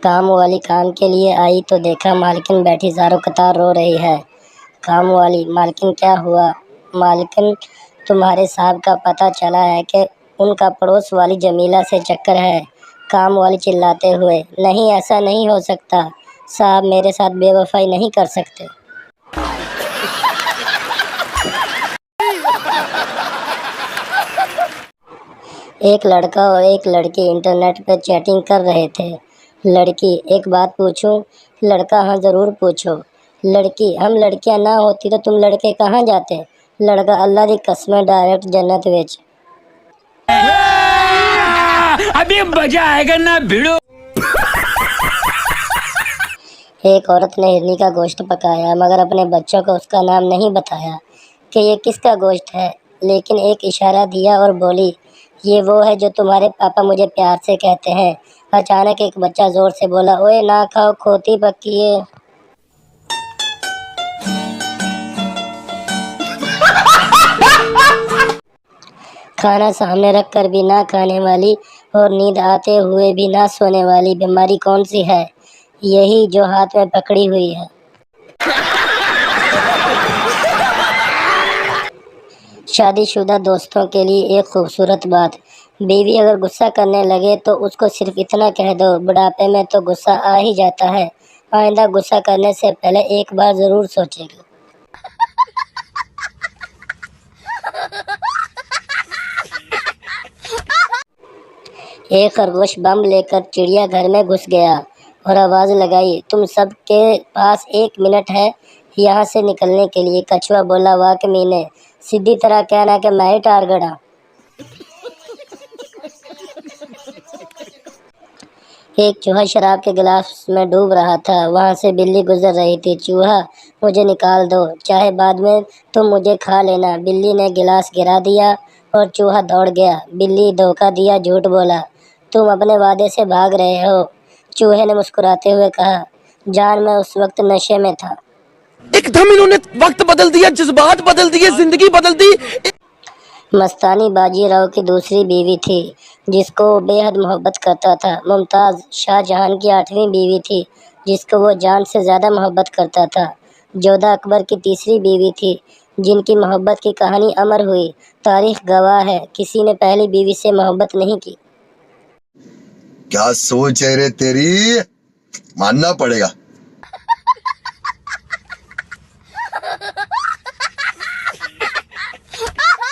काम वाली काम के लिए आई तो देखा मालकिन बैठी ज़ारों कतार रो रही है। काम वाली: मालकिन क्या हुआ? मालकिन: तुम्हारे साहब का पता चला है कि उनका पड़ोस वाली जमीला से चक्कर है। काम वाली चिल्लाते हुए: नहीं, ऐसा नहीं हो सकता, साहब मेरे साथ बेवफाई नहीं कर सकते। एक लड़का और एक लड़की इंटरनेट पर चैटिंग कर रहे थे। लड़की: एक बात पूछूं? लड़का: हाँ ज़रूर पूछो। लड़की: हम लड़कियां ना होती तो तुम लड़के कहाँ जाते? लड़का: अल्लाह दी कसम, डायरेक्ट जन्नत विच। अभी मजा आएगा ना भिड़ो। एक औरत ने हिरनी का गोश्त पकाया मगर अपने बच्चों को उसका नाम नहीं बताया कि ये किसका गोश्त है, लेकिन एक इशारा दिया और बोली, ये वो है जो तुम्हारे पापा मुझे प्यार से कहते हैं। अचानक एक बच्चा जोर से बोला, ओए ना खाओ, खोती पकी है। खाना सामने रख कर भी ना खाने वाली और नींद आते हुए भी ना सोने वाली बीमारी कौन सी है? यही जो हाथ में पकड़ी हुई है। शादीशुदा दोस्तों के लिए एक खूबसूरत बात: बीवी अगर गुस्सा करने लगे तो उसको सिर्फ इतना कह दो, बुढ़ापे में तो गुस्सा आ ही जाता है, आइंदा गुस्सा करने से पहले एक बार ज़रूर सोचेगी। एक खरगोश बम लेकर चिड़ियाघर में घुस गया और आवाज़ लगाई, तुम सब के पास 1 मिनट है यहाँ से निकलने के लिए। कछुआ बोला, वाह कमीने, सीधी तरह कहना कि मैं ही टारगड़ा। एक चूहा शराब के गिलास में डूब रहा था। वहाँ से बिल्ली गुजर रही थी। चूहा: मुझे निकाल दो, चाहे बाद में तुम मुझे खा लेना। बिल्ली ने गिलास गिरा दिया और चूहा दौड़ गया। बिल्ली: धोखा दिया, झूठ बोला, तुम अपने वादे से भाग रहे हो। चूहे ने मुस्कुराते हुए कहा, जान मैं उस वक्त नशे में था। एकदम इन्होंने वक्त बदल दिया, जज्बात बदल दिए, जिंदगी बदल दी। मस्तानी बाजीराव की दूसरी बीवी थी जिसको वो बेहद मोहब्बत करता था। मुमताज़ शाहजहां की 8वीं बीवी थी जिसको वो जान से ज़्यादा मोहब्बत करता था। जोधा अकबर की तीसरी बीवी थी जिनकी मोहब्बत की कहानी अमर हुई। तारीख गवाह है, किसी ने पहली बीवी से मोहब्बत नहीं की। क्या सोच है रे तेरी, मानना पड़ेगा।